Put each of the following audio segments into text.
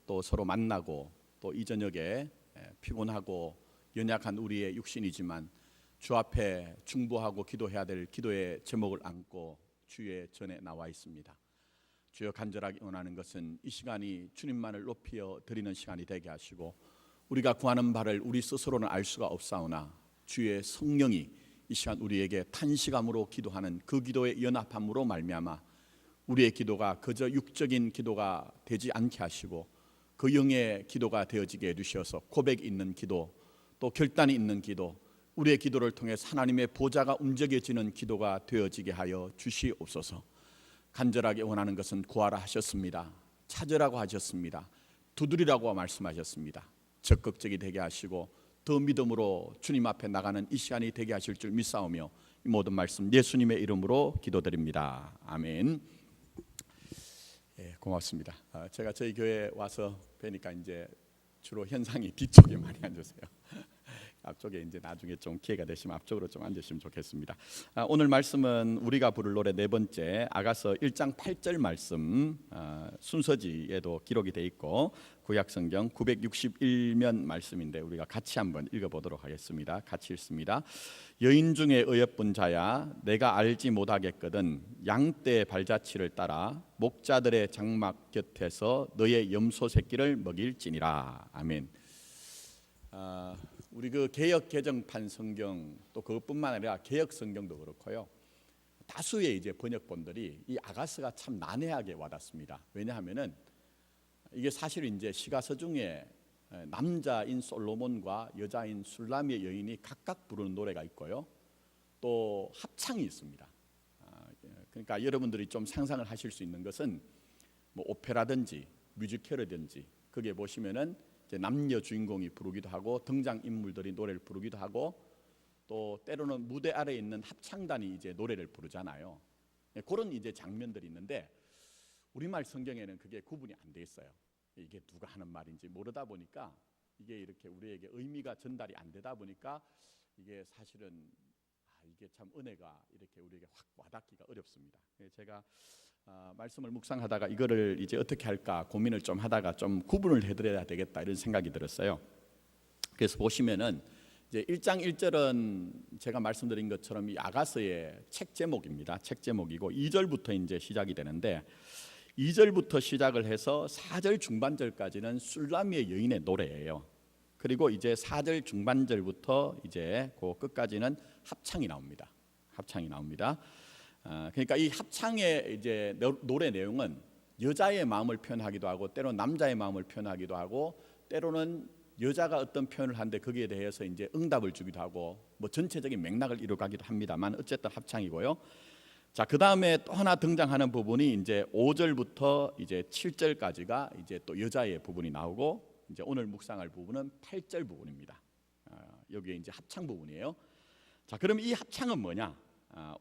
또 서로 만나고 또 이 저녁에 피곤하고 연약한 우리의 육신이지만 주 앞에 중보하고 기도해야 될 기도의 제목을 안고 주의 전에 나와 있습니다. 주여, 간절하게 원하는 것은 이 시간이 주님만을 높여 드리는 시간이 되게 하시고, 우리가 구하는 바를 우리 스스로는 알 수가 없사오나 주의 성령이 이 시간 우리에게 탄식함으로 기도하는 그 기도의 연합함으로 말미암아 우리의 기도가 그저 육적인 기도가 되지 않게 하시고 그 영의 기도가 되어지게 해주셔서 고백이 있는 기도, 또 결단이 있는 기도, 우리의 기도를 통해 하나님의 보좌가 움직여지는 기도가 되어지게 하여 주시옵소서. 간절하게 원하는 것은 구하라 하셨습니다. 찾으라고 하셨습니다. 두드리라고 말씀하셨습니다. 적극적이 되게 하시고 더 믿음으로 주님 앞에 나가는 이 시간이 되게 하실 줄 믿사오며 이 모든 말씀 예수님의 이름으로 기도드립니다. 아멘. 고맙습니다. 제가 저희 교회 와서 뵈니까 이제 주로 현상이 뒤쪽에 많이 앉으세요. 앞쪽에 이제 나중에 좀 기회가 되시면 앞쪽으로 좀 앉으시면 좋겠습니다. 오늘 말씀은 우리가 부를 노래 네 번째 아가서 1장 8절 말씀, 순서지에도 기록이 돼 있고 구약성경 961면 말씀인데 우리가 같이 한번 읽어보도록 하겠습니다. 같이 읽습니다. 여인 중에 어여쁜 자야, 내가 알지 못하겠거든 양떼 발자취를 따라 목자들의 장막 곁에서 너의 염소 새끼를 먹일지니라. 아멘. 우리 그 개역 개정판 성경 또 그것뿐만 아니라 개역 성경도 그렇고요. 다수의 이제 번역본들이 이 아가서가 참 난해하게 와닿습니다. 왜냐하면은 이게 사실 이제 시가서 중에 남자인 솔로몬과 여자인 술라미의 여인이 각각 부르는 노래가 있고요. 또 합창이 있습니다. 그러니까 여러분들이 좀 상상을 하실 수 있는 것은 뭐 오페라든지 뮤지컬이든지 거기에 보시면은 이제 남녀 주인공이 부르기도 하고 등장 인물들이 노래를 부르기도 하고 또 때로는 무대 아래에 있는 합창단이 이제 노래를 부르잖아요. 그런 이제 장면들이 있는데 우리말 성경에는 그게 구분이 안 돼 있어요. 이게 누가 하는 말인지 모르다 보니까 이게 이렇게 우리에게 의미가 전달이 안 되다 보니까 이게 사실은 이게 참 은혜가 이렇게 우리에게 확 와닿기가 어렵습니다. 제가 말씀을 묵상하다가 이거를 이제 어떻게 할까 고민을 좀 하다가 좀 구분을 해드려야 되겠다 이런 생각이 들었어요. 그래서 보시면은 이제 1장 1절은 제가 말씀드린 것처럼 이 아가서의 책 제목입니다. 책 제목이고 2절부터 이제 시작이 되는데 2절부터 시작을 해서 4절 중반절까지는 술라미의 여인의 노래예요. 그리고 이제 4절 중반절부터 이제 그 끝까지는 합창이 나옵니다. 합창이 나옵니다. 그러니까 이 합창의 이제 노래 내용은 여자의 마음을 표현하기도 하고 때로는 남자의 마음을 표현하기도 하고 때로는 여자가 어떤 표현을 하는데 거기에 대해서 이제 응답을 주기도 하고 뭐 전체적인 맥락을 이루가기도 합니다만 어쨌든 합창이고요. 자, 그 다음에 또 하나 등장하는 부분이 이제 5절부터 이제 7절까지가 이제 또 여자의 부분이 나오고 이제 오늘 묵상할 부분은 8절 부분입니다. 여기에 이제 합창 부분이에요. 자, 그럼 이 합창은 뭐냐?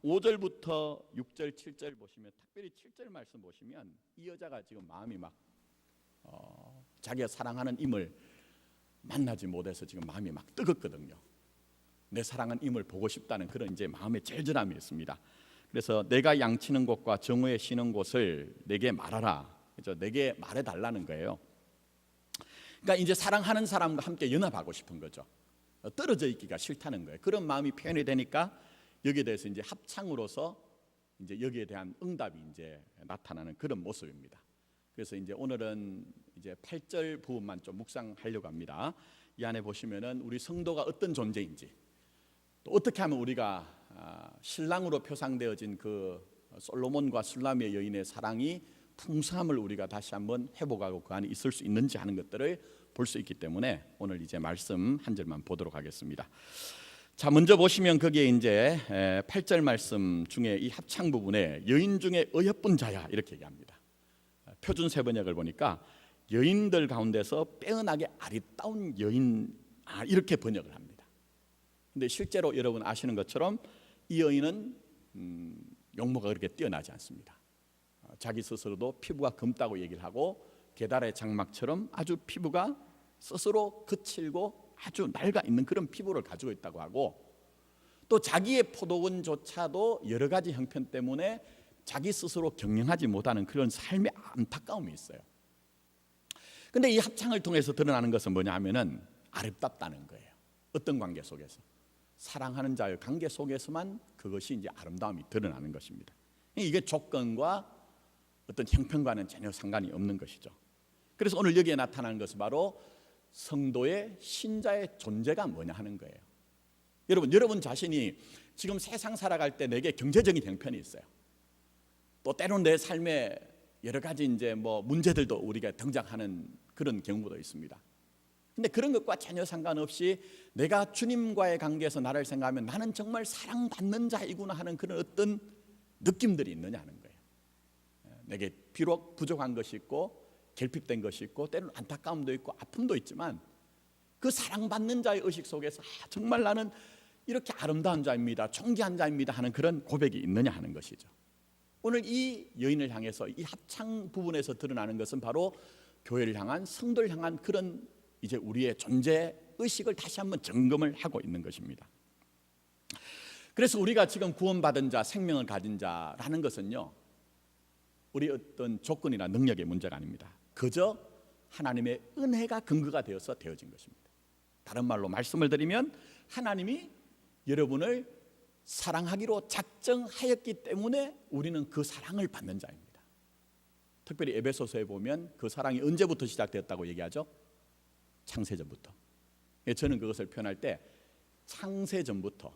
5절부터 6절, 7절 보시면 특별히 7절 말씀 보시면 이 여자가 지금 마음이 막 자기가 사랑하는 임을 만나지 못해서 지금 마음이 막 뜨겁거든요. 내 사랑하는 임을 보고 싶다는 그런 이제 마음의 절절함이 있습니다. 그래서 내가 양치는 곳과 정오에 쉬는 곳을 내게 말하라. 그죠? 내게 말해달라는 거예요. 그러니까 이제 사랑하는 사람과 함께 연합하고 싶은 거죠. 떨어져 있기가 싫다는 거예요. 그런 마음이 표현이 되니까 여기에 대해서 이제 합창으로서 이제 여기에 대한 응답이 이제 나타나는 그런 모습입니다. 그래서 이제 오늘은 이제 8절 부분만 좀 묵상하려고 합니다. 이 안에 보시면은 우리 성도가 어떤 존재인지 또 어떻게 하면 우리가 신랑으로 표상되어진 그 솔로몬과 술라미의 여인의 사랑이 풍성함을 우리가 다시 한번 회복하고 그 안에 있을 수 있는지 하는 것들을 볼 수 있기 때문에 오늘 이제 말씀 한 절만 보도록 하겠습니다. 자, 먼저 보시면 거기에 이제 8절 말씀 중에 이 합창 부분에 여인 중에 어여쁜 자야 이렇게 얘기합니다. 표준 세번역을 보니까 여인들 가운데서 빼어나게 아리따운 여인 이렇게 번역을 합니다. 근데 실제로 여러분 아시는 것처럼 이 여인은 용모가 그렇게 뛰어나지 않습니다. 자기 스스로도 피부가 검다고 얘기를 하고 계달의 장막처럼 아주 피부가 스스로 거칠고 아주 낡아 있는 그런 피부를 가지고 있다고 하고 또 자기의 포도원조차도 여러 가지 형편 때문에 자기 스스로 경영하지 못하는 그런 삶의 안타까움이 있어요. 근데 이 합창을 통해서 드러나는 것은 뭐냐 하면은 아름답다는 거예요. 어떤 관계 속에서? 사랑하는 자의 관계 속에서만 그것이 이제 아름다움이 드러나는 것입니다. 이게 조건과 어떤 형편과는 전혀 상관이 없는 것이죠. 그래서 오늘 여기에 나타나는 것은 바로 성도의 신자의 존재가 뭐냐 하는 거예요. 여러분 자신이 지금 세상 살아갈 때 내게 경제적인 형편이 있어요. 또 때로는 내 삶에 여러 가지 이제 문제들도 우리가 등장하는 그런 경우도 있습니다. 근데 그런 것과 전혀 상관없이 내가 주님과의 관계에서 나를 생각하면 나는 정말 사랑받는 자이구나 하는 그런 어떤 느낌들이 있느냐 하는 거예요. 내게 비록 부족한 것이 있고 결핍된 것이 있고 때로는 안타까움도 있고 아픔도 있지만 그 사랑받는 자의 의식 속에서 정말 나는 이렇게 아름다운 자입니다, 존귀한 자입니다 하는 그런 고백이 있느냐 하는 것이죠. 오늘 이 여인을 향해서 이 합창 부분에서 드러나는 것은 바로 교회를 향한, 성도를 향한 그런 이제 우리의 존재 의식을 다시 한번 점검을 하고 있는 것입니다. 그래서 우리가 지금 구원받은 자, 생명을 가진 자라는 것은요, 우리 어떤 조건이나 능력의 문제가 아닙니다. 그저 하나님의 은혜가 근거가 되어서 되어진 것입니다. 다른 말로 말씀을 드리면 하나님이 여러분을 사랑하기로 작정하였기 때문에 우리는 그 사랑을 받는 자입니다. 특별히 에베소서에 보면 그 사랑이 언제부터 시작되었다고 얘기하죠? 창세전부터. 저는 그것을 표현할 때 창세전부터,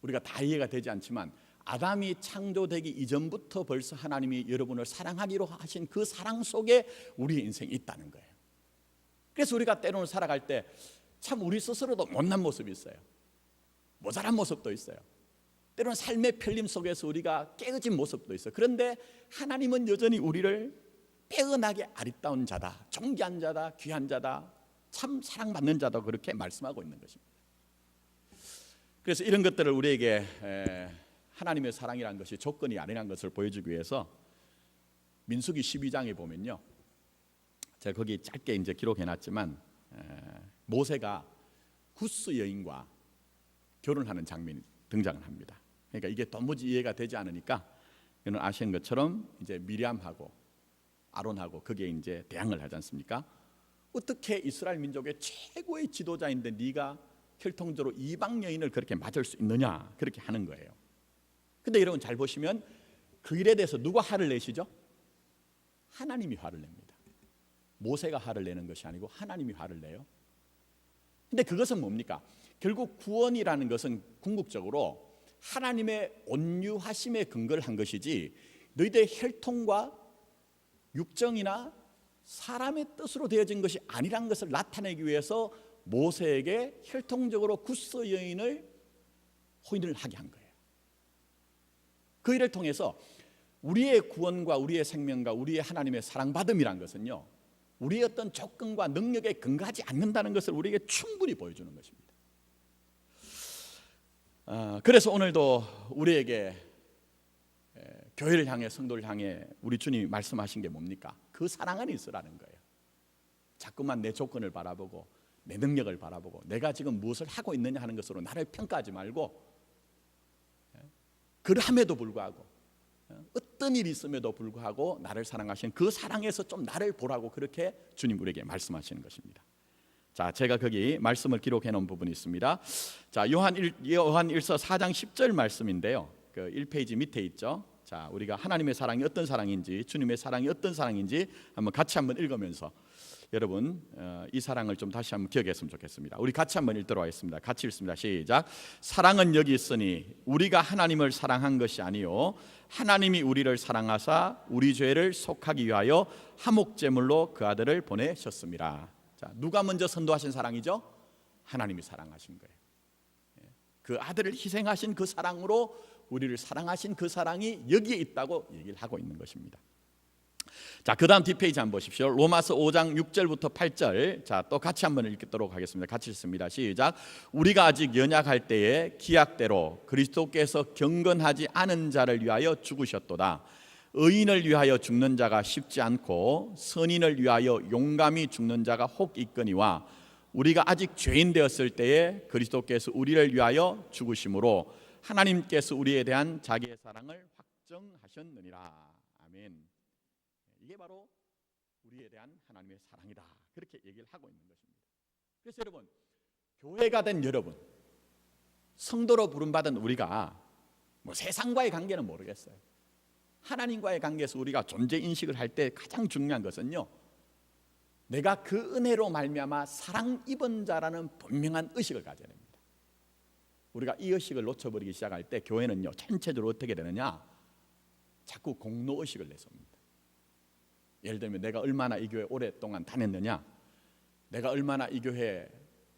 우리가 다 이해가 되지 않지만 아담이 창조되기 이전부터 벌써 하나님이 여러분을 사랑하기로 하신 그 사랑 속에 우리의 인생이 있다는 거예요. 그래서 우리가 때로는 살아갈 때 참 우리 스스로도 못난 모습이 있어요. 모자란 모습도 있어요. 때로는 삶의 편림 속에서 우리가 깨어진 모습도 있어요. 그런데 하나님은 여전히 우리를 빼어나게 아리따운 자다, 존귀한 자다, 귀한 자다, 참 사랑받는 자다, 그렇게 말씀하고 있는 것입니다. 그래서 이런 것들을 우리에게 하나님의 사랑이라는 것이 조건이 아니라는 것을 보여주기 위해서 민수기 12장에 보면요, 제가 거기 짧게 이제 기록해놨지만 모세가 구스 여인과 결혼하는 장면이 등장을 합니다. 그러니까 이게 도무지 이해가 되지 않으니까 여러분 아시는 것처럼 이제 미리암하고 아론하고 거기에 이제 대항을 하지 않습니까? 어떻게 이스라엘 민족의 최고의 지도자인데 네가 혈통적으로 이방 여인을 그렇게 맞을 수 있느냐, 그렇게 하는 거예요. 근데 여러분 잘 보시면 그 일에 대해서 누가 화를 내시죠? 하나님이 화를 냅니다. 모세가 화를 내는 것이 아니고 하나님이 화를 내요. 근데 그것은 뭡니까? 결국 구원이라는 것은 궁극적으로 하나님의 온유하심에 근거를 한 것이지 너희들의 혈통과 육정이나 사람의 뜻으로 되어진 것이 아니라는 것을 나타내기 위해서 모세에게 혈통적으로 구스 여인을 혼인을 하게 한 거예요. 그 일을 통해서 우리의 구원과 우리의 생명과 우리의 하나님의 사랑받음이란 것은요, 우리의 어떤 조건과 능력에 근거하지 않는다는 것을 우리에게 충분히 보여주는 것입니다. 그래서 오늘도 우리에게 교회를 향해, 성도를 향해 우리 주님이 말씀하신 게 뭡니까? 그 사랑 안에 있으라는 거예요. 자꾸만 내 조건을 바라보고 내 능력을 바라보고 내가 지금 무엇을 하고 있느냐 하는 것으로 나를 평가하지 말고, 그럼에도 불구하고 어떤 일이 있음에도 불구하고 나를 사랑하신 그 사랑에서 좀 나를 보라고 그렇게 주님 우리에게 말씀하시는 것입니다. 자, 제가 거기 말씀을 기록해 놓은 부분이 있습니다. 자, 요한 1서 4장 10절 말씀인데요, 그 1페이지 밑에 있죠. 자, 우리가 하나님의 사랑이 어떤 사랑인지, 주님의 사랑이 어떤 사랑인지 같이 한번 읽으면서 여러분 이 사랑을 좀 다시 한번 기억했으면 좋겠습니다. 우리 같이 한번 읽도록 하겠습니다. 같이 읽습니다. 시작. 사랑은 여기 있으니 우리가 하나님을 사랑한 것이 아니요 하나님이 우리를 사랑하사 우리 죄를 속하기 위하여 화목제물로 그 아들을 보내셨습니다. 자, 누가 먼저 선도하신 사랑이죠? 하나님이 사랑하신 거예요. 그 아들을 희생하신 그 사랑으로 우리를 사랑하신 그 사랑이 여기에 있다고 얘기를 하고 있는 것입니다. 자, 그 다음 뒷페이지 한번 보십시오. 로마서 5장 6절부터 8절. 자, 또 같이 한번 읽도록 하겠습니다. 같이 읽습니다. 시작. 우리가 아직 연약할 때에 기약대로 그리스도께서 경건하지 않은 자를 위하여 죽으셨도다. 의인을 위하여 죽는 자가 쉽지 않고 선인을 위하여 용감히 죽는 자가 혹 있거니와 우리가 아직 죄인 되었을 때에 그리스도께서 우리를 위하여 죽으심으로 하나님께서 우리에 대한 자기의 사랑을 확정하셨느니라. 아멘. 이게 바로 우리 우리에 대한 하나님의 사랑이다. 그렇게 얘기를 하고 있는 것입니다. 그래서 여러분, 교회가 된 여러분, 성도로 부름받은 우리가 뭐 세상과의 관계는 모르겠어요. 하나님과의 관계에서 우리가 존재 인식을 할 때 가장 중요한 것은요, 내가 그 은혜로 말미암아 사랑 입은 자라는 분명한 의식을 가져야 됩니다. 우리가 이 의식을 놓쳐버리기 시작할 때 교회는요, 전체적으로 어떻게 되느냐, 자꾸 공로 의식을 내세웁니다. 예를 들면 내가 얼마나 이 교회 오랫동안 다녔느냐, 내가 얼마나 이 교회에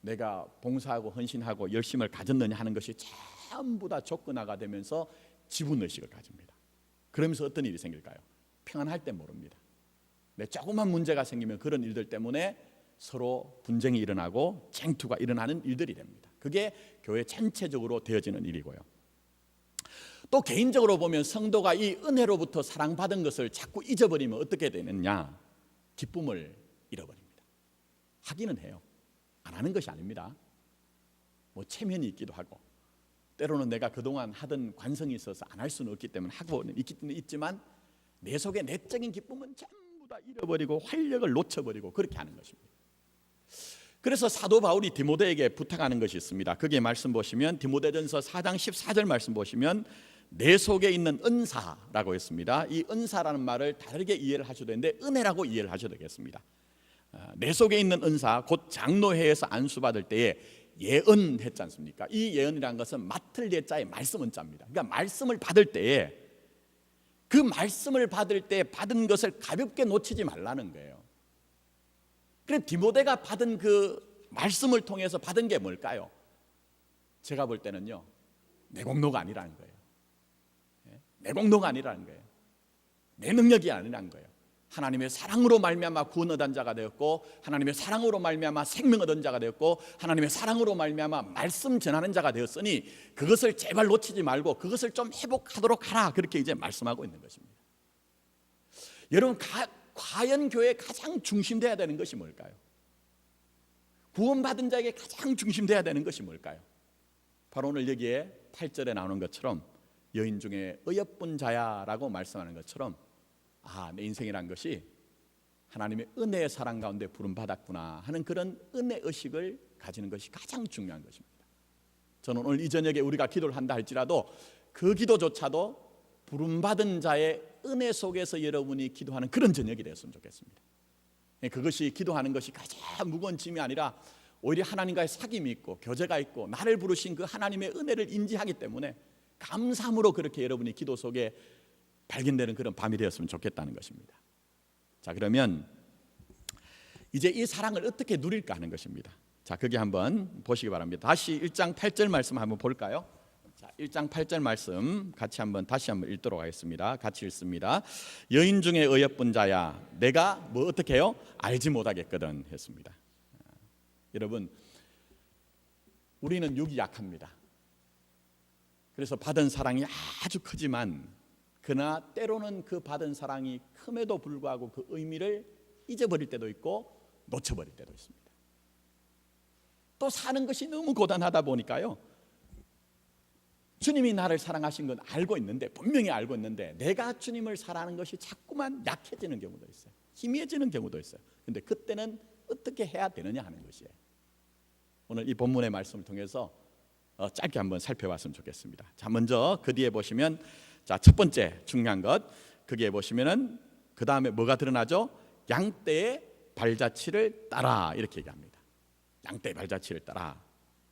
내가 봉사하고 헌신하고 열심을 가졌느냐 하는 것이 전부 다 조건화가 되면서 지분의식을 가집니다. 그러면서 어떤 일이 생길까요? 평안할 때 모릅니다. 조그만 문제가 생기면 그런 일들 때문에 서로 분쟁이 일어나고 쟁투가 일어나는 일들이 됩니다. 그게 교회 전체적으로 되어지는 일이고요. 또 개인적으로 보면 성도가 이 은혜로부터 사랑받은 것을 자꾸 잊어버리면 어떻게 되느냐, 기쁨을 잃어버립니다. 하기는 해요. 안 하는 것이 아닙니다. 뭐 체면이 있기도 하고, 때로는 내가 그동안 하던 관성이 있어서 안 할 수는 없기 때문에 하고 있지만 내 속에 내적인 기쁨은 전부 다 잃어버리고 활력을 놓쳐버리고 그렇게 하는 것입니다. 그래서 사도 바울이 디모데에게 부탁하는 것이 있습니다. 거기에 말씀 보시면 디모데전서 4장 14절 말씀 보시면 내 속에 있는 은사라고 했습니다. 이 은사라는 말을 다르게 이해를 하셔도 되는데 은혜라고 이해를 하셔도 되겠습니다. 내 속에 있는 은사, 곧 장로회에서 안수받을 때에 예언 했지 않습니까? 이 예언이라는 것은 맡을 예자의 말씀 은자입니다. 그러니까 말씀을 받을 때에 그 말씀을 받을 때 받은 것을 가볍게 놓치지 말라는 거예요. 그래서 디모데가 받은 그 말씀을 통해서 받은 게 뭘까요? 제가 볼 때는요, 내 공로가 아니라는 거예요. 내 공로가 아니라는 거예요. 내 능력이 아니라는 거예요. 하나님의 사랑으로 말미암아 구원 얻은 자가 되었고, 하나님의 사랑으로 말미암아 생명 얻은 자가 되었고, 하나님의 사랑으로 말미암아 말씀 전하는 자가 되었으니 그것을 제발 놓치지 말고 그것을 좀 회복하도록 하라, 그렇게 이제 말씀하고 있는 것입니다. 여러분, 과연 교회에 가장 중심돼야 되는 것이 뭘까요? 구원받은 자에게 가장 중심돼야 되는 것이 뭘까요? 바로 오늘 여기에 8절에 나오는 것처럼 여인 중에 어여쁜 자야라고 말씀하는 것처럼, 내 인생이란 것이 하나님의 은혜의 사랑 가운데 부름받았구나 하는 그런 은혜 의식을 가지는 것이 가장 중요한 것입니다. 저는 오늘 이 저녁에 우리가 기도를 한다 할지라도 그 기도조차도 부름받은 자의 은혜 속에서 여러분이 기도하는 그런 저녁이 되었으면 좋겠습니다. 그것이 기도하는 것이 가장 무거운 짐이 아니라 오히려 하나님과의 사귐이 있고 교제가 있고 나를 부르신 그 하나님의 은혜를 인지하기 때문에 감사함으로 그렇게 여러분이 기도 속에 발견되는 그런 밤이 되었으면 좋겠다는 것입니다. 자, 그러면 이제 이 사랑을 어떻게 누릴까 하는 것입니다. 자, 거기 한번 보시기 바랍니다. 다시 1장 8절 말씀 한번 볼까요? 자, 1장 8절 말씀 같이 다시 한번 읽도록 하겠습니다. 같이 읽습니다. 여인 중에 어여쁜 자야, 내가 뭐 어떻게 해요? 알지 못하겠거든 했습니다. 여러분, 우리는 육이 약합니다. 그래서 받은 사랑이 아주 크지만 그러나 때로는 그 받은 사랑이 큼에도 불구하고 그 의미를 잊어버릴 때도 있고 놓쳐버릴 때도 있습니다. 또 사는 것이 너무 고단하다 보니까요, 주님이 나를 사랑하신 건 알고 있는데, 분명히 알고 있는데 내가 주님을 사랑하는 것이 자꾸만 약해지는 경우도 있어요. 희미해지는 경우도 있어요. 근데 그때는 어떻게 해야 되느냐 하는 것이에요. 오늘 이 본문의 말씀을 통해서 짧게 한번 살펴봤으면 좋겠습니다. 자, 먼저 그 뒤에 보시면, 자, 첫 번째 중요한 것, 거기에 보시면은 그 다음에 뭐가 드러나죠? 양떼의 발자취를 따라, 이렇게 얘기합니다. 양떼의 발자취를 따라.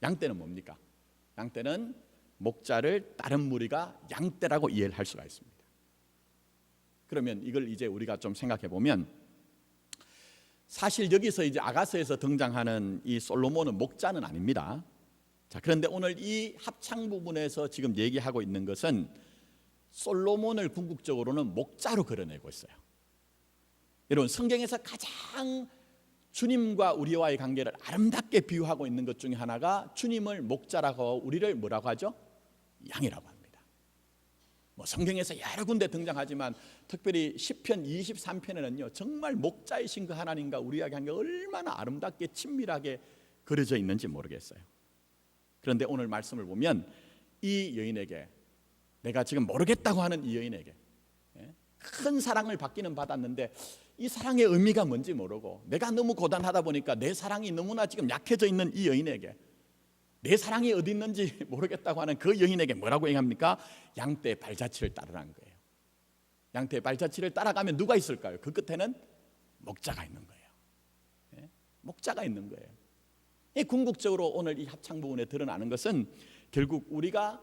양떼는 뭡니까? 양떼는 목자를 따른 무리가 양떼라고 이해를 할 수가 있습니다. 그러면 이걸 이제 우리가 좀 생각해 보면, 사실 여기서 이제 아가서에서 등장하는 이 솔로몬은 목자는 아닙니다. 자, 그런데 오늘 이 합창 부분에서 지금 얘기하고 있는 것은 솔로몬을 궁극적으로는 목자로 그려내고 있어요. 여러분, 성경에서 가장 주님과 우리와의 관계를 아름답게 비유하고 있는 것 중에 하나가 주님을 목자라고, 우리를 뭐라고 하죠? 양이라고 합니다. 뭐 성경에서 여러 군데 등장하지만 특별히 시편 23편에는요 정말 목자이신 그 하나님과 우리의 관계가 얼마나 아름답게 친밀하게 그려져 있는지 모르겠어요. 그런데 오늘 말씀을 보면 이 여인에게, 내가 지금 모르겠다고 하는 이 여인에게 큰 사랑을 받기는 받았는데 이 사랑의 의미가 뭔지 모르고 내가 너무 고단하다 보니까 내 사랑이 너무나 지금 약해져 있는 이 여인에게 내 사랑이 어디 있는지 모르겠다고 하는 그 여인에게 뭐라고 얘기합니까? 양떼의 발자취를 따르라는 거예요. 양떼의 발자취를 따라가면 누가 있을까요? 그 끝에는 목자가 있는 거예요. 목자가 있는 거예요. 궁극적으로 오늘 이 합창 부분에 드러나는 것은 결국 우리가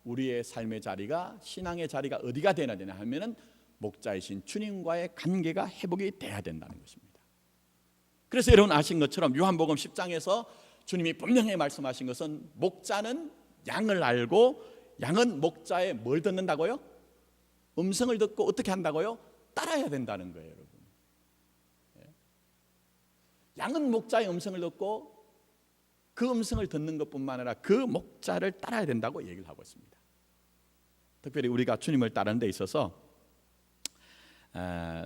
우리의 삶의 자리가 신앙의 자리가 어디가 되어야 되냐 하면은 목자이신 주님과의 관계가 회복이 돼야 된다는 것입니다. 그래서 여러분 아신 것처럼 요한복음 10장에서 주님이 분명히 말씀하신 것은 목자는 양을 알고 양은 목자의 뭘 듣는다고요? 음성을 듣고 어떻게 한다고요? 따라야 된다는 거예요, 여러분. 양은 목자의 음성을 듣고 그 음성을 듣는 것뿐만 아니라 그 목자를 따라야 된다고 얘기를 하고 있습니다. 특별히 우리가 주님을 따르는 데 있어서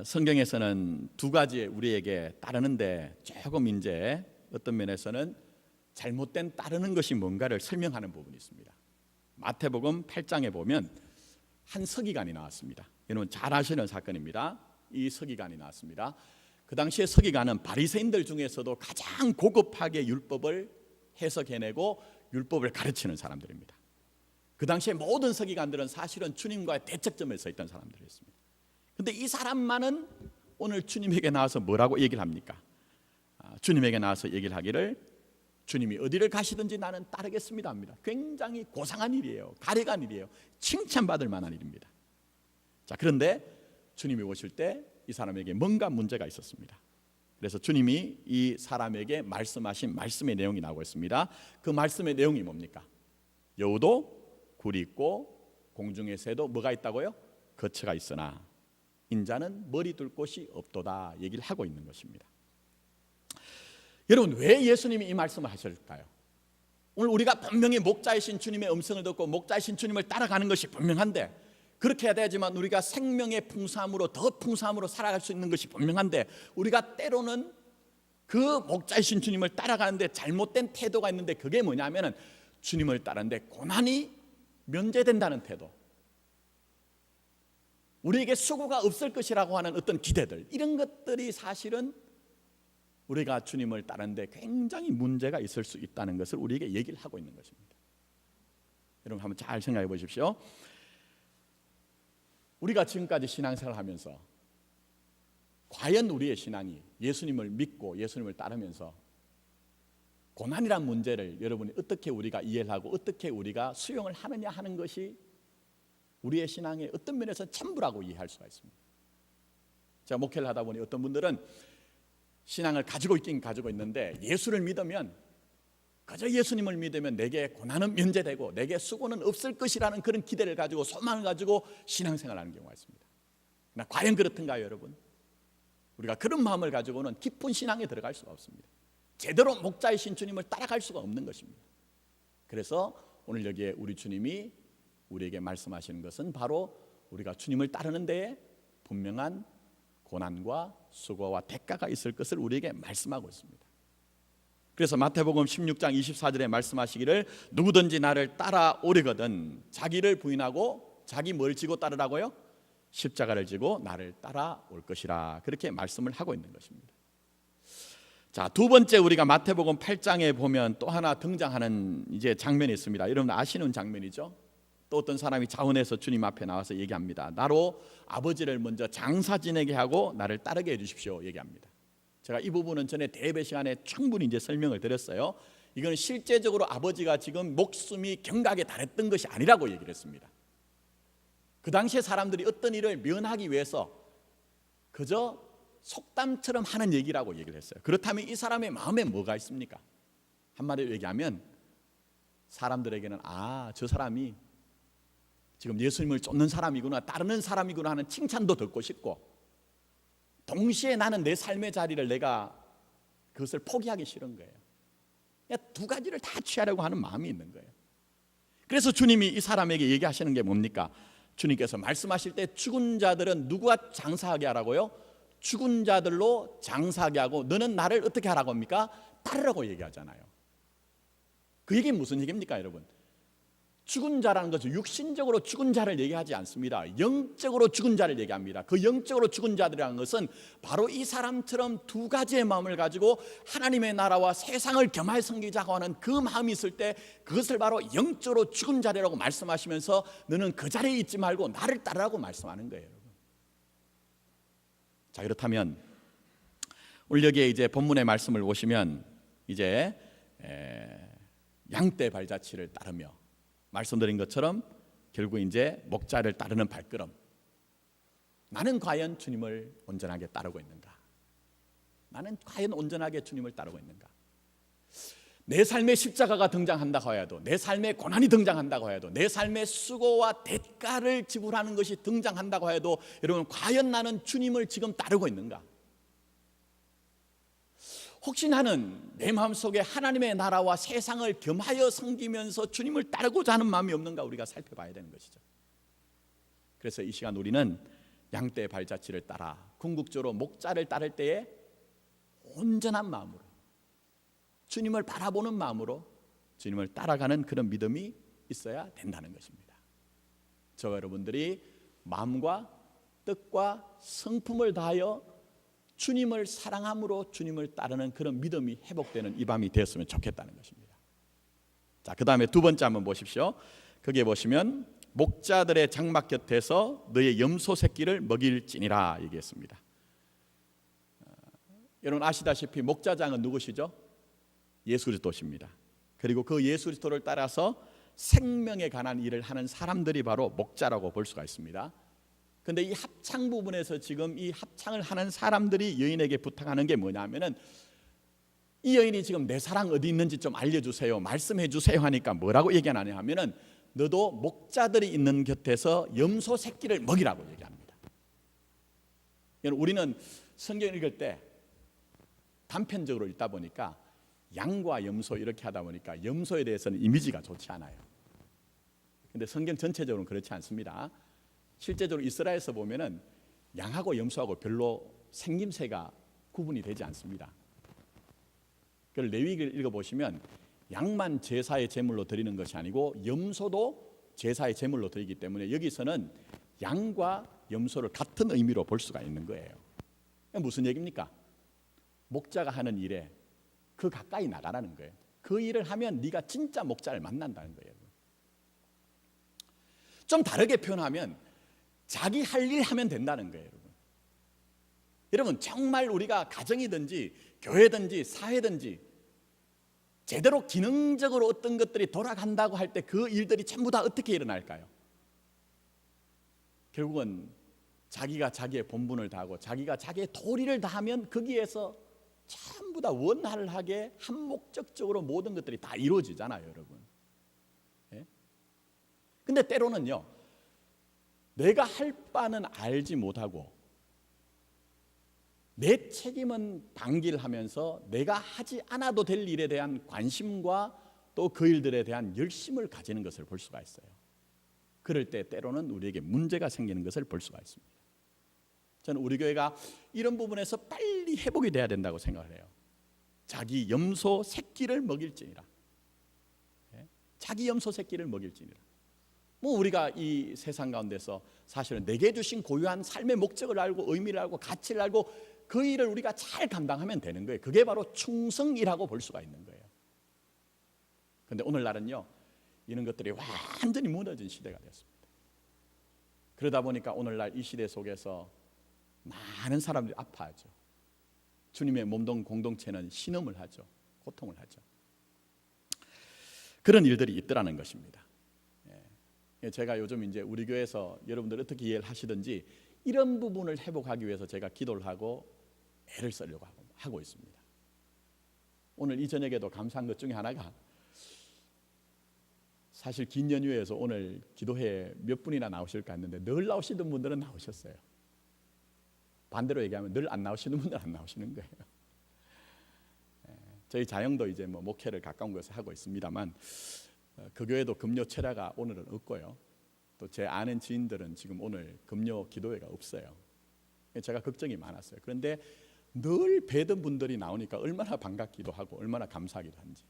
성경에서는 두 가지 우리에게 따르는데 조금 이제 어떤 면에서는 잘못된 따르는 것이 뭔가를 설명하는 부분이 있습니다. 마태복음 8장에 보면 한 서기관이 나왔습니다. 여러분 잘 아시는 사건입니다. 이 서기관이 나왔습니다. 그 당시에 서기관은 바리새인들 중에서도 가장 고급하게 율법을 해석해내고 율법을 가르치는 사람들입니다. 그 당시에 모든 서기관들은 사실은 주님과의 대척점에 서 있던 사람들이었습니다. 그런데 이 사람만은 오늘 주님에게 나와서 뭐라고 얘기를 합니까? 주님에게 나와서 얘기를 하기를 주님이 어디를 가시든지 나는 따르겠습니다 합니다. 굉장히 고상한 일이에요. 가려간 일이에요. 칭찬받을 만한 일입니다. 자, 그런데 주님이 오실 때 이 사람에게 뭔가 문제가 있었습니다. 그래서 주님이 이 사람에게 말씀하신 말씀의 내용이 나오고 있습니다. 그 말씀의 내용이 뭡니까? 여우도 굴이 있고 공중의 새도 뭐가 있다고요? 거처가 있으나 인자는 머리 둘 곳이 없도다 얘기를 하고 있는 것입니다. 여러분 왜 예수님이 이 말씀을 하실까요? 오늘 우리가 분명히 목자이신 주님의 음성을 듣고 목자이신 주님을 따라가는 것이 분명한데 그렇게 해야 되지만 우리가 생명의 풍성함으로 더 풍성함으로 살아갈 수 있는 것이 분명한데 우리가 때로는 그 목자이신 주님을 따라가는데 잘못된 태도가 있는데 그게 뭐냐면은 주님을 따르는데 고난이 면제된다는 태도, 우리에게 수고가 없을 것이라고 하는 어떤 기대들, 이런 것들이 사실은 우리가 주님을 따르는데 굉장히 문제가 있을 수 있다는 것을 우리에게 얘기를 하고 있는 것입니다. 여러분 한번 잘 생각해 보십시오. 우리가 지금까지 신앙생활을 하면서 과연 우리의 신앙이 예수님을 믿고 예수님을 따르면서 고난이란 문제를 여러분이 어떻게 우리가 이해를 하고 어떻게 우리가 수용을 하느냐 하는 것이 우리의 신앙의 어떤 면에서 전부라고 이해할 수가 있습니다. 제가 목회를 하다 보니 어떤 분들은 신앙을 가지고 있긴 가지고 있는데 예수를 믿으면 그저 예수님을 믿으면 내게 고난은 면제되고 내게 수고는 없을 것이라는 그런 기대를 가지고 소망을 가지고 신앙생활을 하는 경우가 있습니다. 그러나 과연 그렇던가요, 여러분? 우리가 그런 마음을 가지고는 깊은 신앙에 들어갈 수가 없습니다. 제대로 목자이신 주님을 따라갈 수가 없는 것입니다. 그래서 오늘 여기에 우리 주님이 우리에게 말씀하시는 것은 바로 우리가 주님을 따르는 데에 분명한 고난과 수고와 대가가 있을 것을 우리에게 말씀하고 있습니다. 그래서 마태복음 16장 24절에 말씀하시기를 누구든지 나를 따라오려거든 자기를 부인하고 자기 뭘 지고 따르라고요? 십자가를 지고 나를 따라올 것이라 그렇게 말씀을 하고 있는 것입니다. 자, 두 번째 우리가 마태복음 8장에 보면 또 하나 등장하는 이제 장면이 있습니다. 여러분 아시는 장면이죠? 또 어떤 사람이 자원해서 주님 앞에 나와서 얘기합니다. 나로 아버지를 먼저 장사 지내게 하고 나를 따르게 해주십시오 얘기합니다. 제가 이 부분은 전에 대배 시간에 충분히 이제 설명을 드렸어요. 이건 실제적으로 아버지가 지금 목숨이 경각에 달했던 것이 아니라고 얘기를 했습니다. 그 당시에 사람들이 어떤 일을 면하기 위해서 그저 속담처럼 하는 얘기라고 얘기를 했어요. 그렇다면 이 사람의 마음에 뭐가 있습니까? 한마디로 얘기하면 사람들에게는 저 사람이 지금 예수님을 쫓는 사람이구나, 따르는 사람이구나 하는 칭찬도 듣고 싶고 동시에 나는 내 삶의 자리를 내가 그것을 포기하기 싫은 거예요. 두 가지를 다 취하려고 하는 마음이 있는 거예요. 그래서 주님이 이 사람에게 얘기하시는 게 뭡니까? 주님께서 말씀하실 때 죽은 자들은 누구와 장사하게 하라고요? 죽은 자들로 장사하게 하고 너는 나를 어떻게 하라고 합니까? 따르라고 얘기하잖아요. 그 얘기는 무슨 얘기입니까, 여러분? 죽은 자라는 것은 육신적으로 죽은 자를 얘기하지 않습니다. 영적으로 죽은 자를 얘기합니다. 그 영적으로 죽은 자들이라는 것은 바로 이 사람처럼 두 가지의 마음을 가지고 하나님의 나라와 세상을 겸하여 섬기자고 하는 그 마음이 있을 때 그것을 바로 영적으로 죽은 자라고 말씀하시면서 너는 그 자리에 있지 말고 나를 따르라고 말씀하는 거예요. 자, 그렇다면 오늘 여기에 이제 본문의 말씀을 보시면 이제 양떼 발자취를 따르며 말씀드린 것처럼 결국 이제 목자를 따르는 발걸음. 나는 과연 주님을 온전하게 따르고 있는가? 나는 과연 온전하게 주님을 따르고 있는가? 내 삶의 십자가가 등장한다고 해도, 내 삶의 고난이 등장한다고 해도, 내 삶의 수고와 대가를 지불하는 것이 등장한다고 해도 여러분 과연 나는 주님을 지금 따르고 있는가? 혹시 나는 내 마음속에 하나님의 나라와 세상을 겸하여 섬기면서 주님을 따르고자 하는 마음이 없는가 우리가 살펴봐야 되는 것이죠. 그래서 이 시간 우리는 양떼 발자취를 따라 궁극적으로 목자를 따를 때에 온전한 마음으로 주님을 바라보는 마음으로 주님을 따라가는 그런 믿음이 있어야 된다는 것입니다. 저와 여러분들이 마음과 뜻과 성품을 다하여 주님을 사랑함으로 주님을 따르는 그런 믿음이 회복되는 이 밤이 되었으면 좋겠다는 것입니다. 자, 그 다음에 두 번째 한번 보십시오. 거기에 보시면 목자들의 장막 곁에서 너의 염소 새끼를 먹일지니라 얘기했습니다. 여러분 아시다시피 목자장은 누구시죠? 예수 그리스도십니다. 그리고 그 예수 그리스도를 따라서 생명에 관한 일을 하는 사람들이 바로 목자라고 볼 수가 있습니다. 근데 이 합창 부분에서 지금 이 합창을 하는 사람들이 여인에게 부탁하는 게 뭐냐면은 이 여인이 지금 내 사랑 어디 있는지 좀 알려주세요, 말씀해 주세요 하니까 뭐라고 얘기하냐 하면은 너도 목자들이 있는 곁에서 염소 새끼를 먹이라고 얘기합니다. 우리는 성경 읽을 때 단편적으로 읽다 보니까 양과 염소 이렇게 하다 보니까 염소에 대해서는 이미지가 좋지 않아요. 근데 성경 전체적으로는 그렇지 않습니다. 실제적으로 이스라엘에서 보면은 양하고 염소하고 별로 생김새가 구분이 되지 않습니다. 그 레위기를 읽어보시면 양만 제사의 제물로 드리는 것이 아니고 염소도 제사의 제물로 드리기 때문에 여기서는 양과 염소를 같은 의미로 볼 수가 있는 거예요. 무슨 얘기입니까? 목자가 하는 일에 그 가까이 나가라는 거예요. 그 일을 하면 네가 진짜 목자를 만난다는 거예요. 좀 다르게 표현하면 자기 할 일 하면 된다는 거예요. 여러분 정말 우리가 가정이든지 교회든지 사회든지 제대로 기능적으로 어떤 것들이 돌아간다고 할 때 그 일들이 전부 다 어떻게 일어날까요? 결국은 자기가 자기의 본분을 다하고 자기가 자기의 도리를 다하면 거기에서 전부 다 원활하게 한목적적으로 모든 것들이 다 이루어지잖아요, 여러분. 예? 근데 때로는요, 내가 할 바는 알지 못하고 내 책임은 방기를 하면서 내가 하지 않아도 될 일에 대한 관심과 또 그 일들에 대한 열심을 가지는 것을 볼 수가 있어요. 그럴 때 때로는 우리에게 문제가 생기는 것을 볼 수가 있습니다. 저는 우리 교회가 이런 부분에서 빨리 회복이 돼야 된다고 생각을 해요. 자기 염소 새끼를 먹일지니라. 자기 염소 새끼를 먹일지니라. 우리가 이 세상 가운데서 사실은 내게 주신 고유한 삶의 목적을 알고 의미를 알고 가치를 알고 그 일을 우리가 잘 감당하면 되는 거예요. 그게 바로 충성이라고 볼 수가 있는 거예요. 그런데 오늘날은요, 이런 것들이 완전히 무너진 시대가 됐습니다. 그러다 보니까 오늘날 이 시대 속에서 많은 사람들이 아파하죠. 주님의 몸동 공동체는 신음을 하죠. 고통을 하죠. 그런 일들이 있더라는 것입니다. 제가 요즘 이제 우리 교회에서 여러분들 어떻게 이해를 하시든지 이런 부분을 회복하기 위해서 제가 기도를 하고 애를 쓰려고 하고 있습니다. 오늘 이 저녁에도 감사한 것 중에 하나가 사실 긴 연휴에서 오늘 기도회에 몇 분이나 나오실까 했는데 늘 나오시던 분들은 나오셨어요. 반대로 얘기하면 늘 안 나오시는 분들은 안 나오시는 거예요. 저희 자영도 이제 목회를 가까운 곳에 하고 있습니다만 그 교회도 금요 철야가 오늘은 없고요. 또 제 아는 지인들은 지금 오늘 금요 기도회가 없어요. 제가 걱정이 많았어요. 그런데 늘 뵈던 분들이 나오니까 얼마나 반갑기도 하고 얼마나 감사하기도 한지.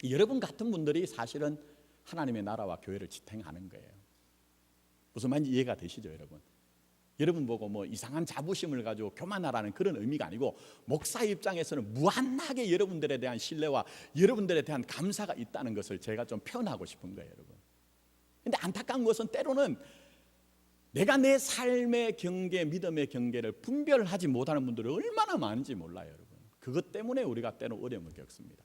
여러분 같은 분들이 사실은 하나님의 나라와 교회를 지탱하는 거예요. 무슨 말인지 이해가 되시죠, 여러분? 여러분 보고 뭐 이상한 자부심을 가지고 교만하라는 그런 의미가 아니고, 목사 입장에서는 무한하게 여러분들에 대한 신뢰와 여러분들에 대한 감사가 있다는 것을 제가 좀 표현하고 싶은 거예요, 여러분. 근데 안타까운 것은 때로는 내가 내 삶의 경계, 믿음의 경계를 분별하지 못하는 분들이 얼마나 많은지 몰라요, 여러분. 그것 때문에 우리가 때로 어려움을 겪습니다.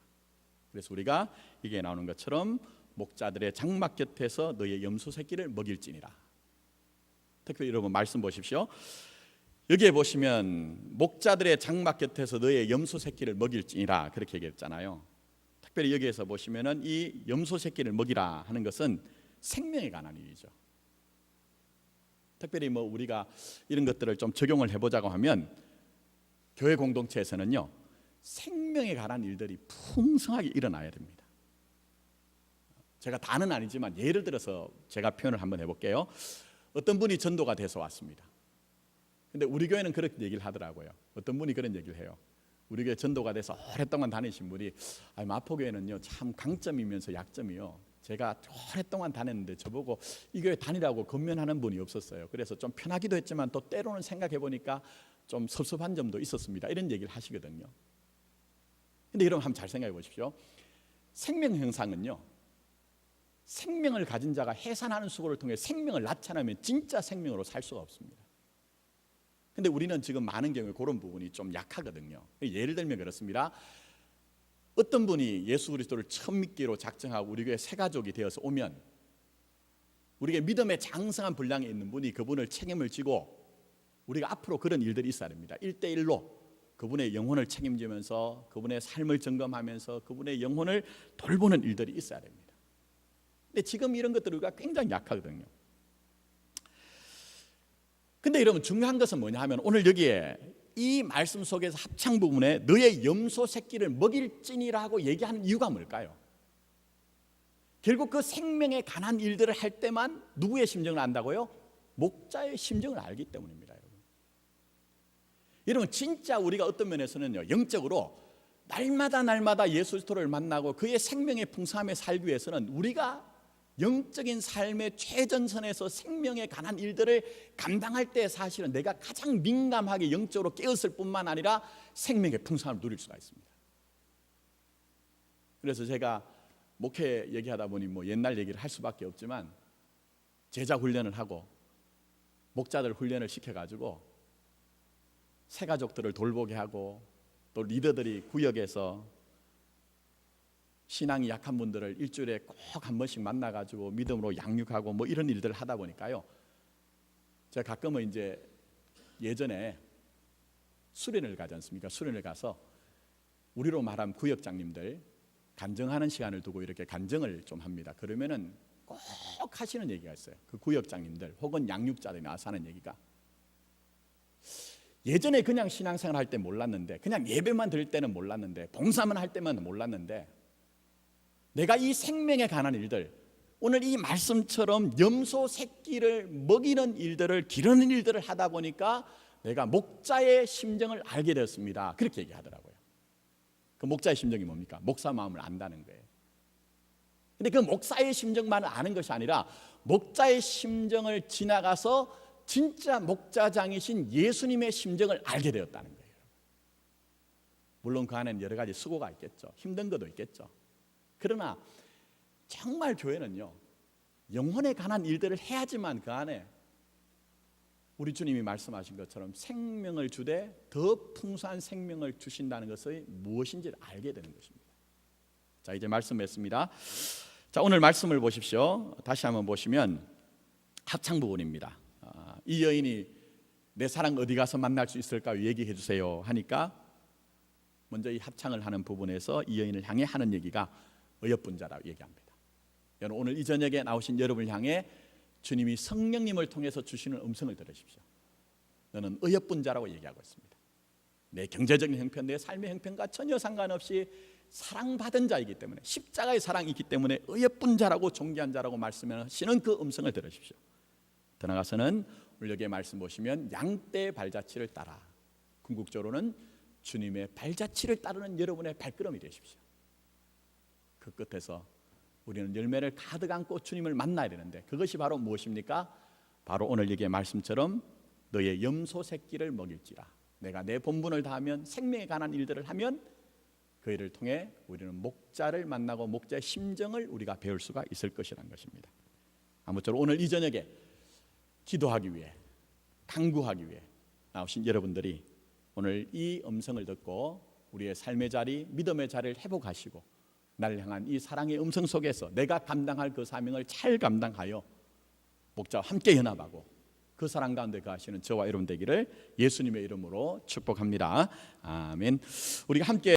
그래서 우리가 이게 나오는 것처럼 목자들의 장막 곁에서 너의 염소 새끼를 먹일지니라. 특별히 여러분 말씀 보십시오. 여기에 보시면 목자들의 장막 곁에서 너의 염소 새끼를 먹일지니라 그렇게 얘기했잖아요. 특별히 여기에서 보시면은 이 염소 새끼를 먹이라 하는 것은 생명에 관한 일이죠. 특별히 뭐 우리가 이런 것들을 좀 적용을 해보자고 하면 교회 공동체에서는요, 생명에 관한 일들이 풍성하게 일어나야 됩니다. 제가 다는 아니지만 예를 들어서 제가 표현을 한번 해볼게요. 어떤 분이 전도가 돼서 왔습니다. 근데 우리 교회는 그렇게 얘기를 하더라고요. 어떤 분이 그런 얘기를 해요. 우리 교회 전도가 돼서 오랫동안 다니신 분이 마포교회는요 참 강점이면서 약점이요, 제가 오랫동안 다녔는데 저보고 이 교회 다니라고 권면하는 분이 없었어요. 그래서 좀 편하기도 했지만 또 때로는 생각해 보니까 좀 섭섭한 점도 있었습니다. 이런 얘기를 하시거든요. 근데 여러분 한번 잘 생각해 보십시오. 생명 형상은요, 생명을 가진 자가 해산하는 수고를 통해 생명을 나타내면 진짜 생명으로 살 수가 없습니다. 근데 우리는 지금 많은 경우에 그런 부분이 좀 약하거든요. 예를 들면 그렇습니다. 어떤 분이 예수 그리스도를 처음 믿기로 작정하고 우리 교회 새 가족이 되어서 오면, 우리가 믿음의 장성한 분량에 있는 분이 그분을 책임을 지고 우리가 앞으로 그런 일들이 있어야 됩니다. 1대1로 그분의 영혼을 책임지면서 그분의 삶을 점검하면서 그분의 영혼을 돌보는 일들이 있어야 됩니다. 근데 지금 이런 것들 우리가 굉장히 약하거든요. 근데 여러분 중요한 것은 뭐냐 하면, 오늘 여기에 이 말씀 속에서 합창 부분에 너의 염소 새끼를 먹일지니라고 얘기하는 이유가 뭘까요? 결국 그 생명에 관한 일들을 할 때만 누구의 심정을 안다고요? 목자의 심정을 알기 때문입니다. 여러분 진짜 우리가 어떤 면에서는요, 영적으로 날마다 예수 그리스도를 만나고 그의 생명의 풍성함에 살기 위해서는 우리가 영적인 삶의 최전선에서 생명에 관한 일들을 감당할 때 사실은 내가 가장 민감하게 영적으로 깨었을 뿐만 아니라 생명의 풍성함을 누릴 수가 있습니다. 그래서 제가 목회 얘기하다 보니 뭐 옛날 얘기를 할 수밖에 없지만, 제자 훈련을 하고 목자들 훈련을 시켜가지고 새 가족들을 돌보게 하고, 또 리더들이 구역에서 신앙이 약한 분들을 일주일에 꼭 한 번씩 만나가지고 믿음으로 양육하고 뭐 이런 일들을 하다 보니까요, 제가 가끔은 이제 예전에 수련을 가지 않습니까? 수련을 가서 우리로 말하면 구역장님들 간증하는 시간을 두고 이렇게 간증을 좀 합니다. 그러면은 꼭 하시는 얘기가 있어요. 그 구역장님들 혹은 양육자들이 나와서 하는 얘기가, 예전에 그냥 신앙생활 할 때 몰랐는데, 그냥 예배만 드릴 때는 몰랐는데, 봉사만 할 때만 몰랐는데, 내가 이 생명에 관한 일들, 오늘 이 말씀처럼 염소 새끼를 먹이는 일들을, 기르는 일들을 하다 보니까 내가 목자의 심정을 알게 되었습니다. 그렇게 얘기하더라고요. 그 목자의 심정이 뭡니까? 목사 마음을 안다는 거예요. 근데 그 목사의 심정만을 아는 것이 아니라 목자의 심정을 지나가서 진짜 목자장이신 예수님의 심정을 알게 되었다는 거예요. 물론 그 안에는 여러 가지 수고가 있겠죠. 힘든 것도 있겠죠. 그러나 정말 교회는요, 영혼에 관한 일들을 해야지만 그 안에 우리 주님이 말씀하신 것처럼 생명을 주되 더 풍성한 생명을 주신다는 것이 무엇인지를 알게 되는 것입니다. 자, 이제 말씀했습니다. 자, 오늘 말씀을 보십시오. 다시 한번 보시면 합창 부분입니다. 이 여인이 내 사랑 어디 가서 만날 수 있을까 얘기해 주세요 하니까, 먼저 이 합창을 하는 부분에서 이 여인을 향해 하는 얘기가 어여쁜 자라고 얘기합니다. 여러분 오늘 이 저녁에 나오신 여러분을 향해 주님이 성령님을 통해서 주시는 음성을 들으십시오. 너는 어여쁜 자라고 얘기하고 있습니다. 내 경제적인 형편, 내 삶의 형편과 전혀 상관없이 사랑받은 자이기 때문에, 십자가의 사랑이 있기 때문에 어여쁜 자라고, 존귀한 자라고 말씀하시는 그 음성을 들으십시오. 더 나아가서는 오늘 여기에 말씀 보시면 양떼의 발자취를 따라, 궁극적으로는 주님의 발자취를 따르는 여러분의 발걸음이 되십시오. 그 끝에서 우리는 열매를 가득 안고 주님을 만나야 되는데 그것이 바로 무엇입니까? 바로 오늘 여기의 말씀처럼 너의 염소 새끼를 먹일지라. 내가 내 본분을 다하면 생명에 관한 일들을 하면 그 일을 통해 우리는 목자를 만나고 목자의 심정을 우리가 배울 수가 있을 것이라는 것입니다. 아무쪼록 오늘 이 저녁에 기도하기 위해 간구하기 위해 나오신 여러분들이 오늘 이 음성을 듣고 우리의 삶의 자리, 믿음의 자리를 회복하시고 나를 향한 이 사랑의 음성 속에서 내가 감당할 그 사명을 잘 감당하여 목자와 함께 연합하고 그 사랑 가운데 거하시는 저와 여러분 되기를 예수님의 이름으로 축복합니다. 아멘. 우리가 함께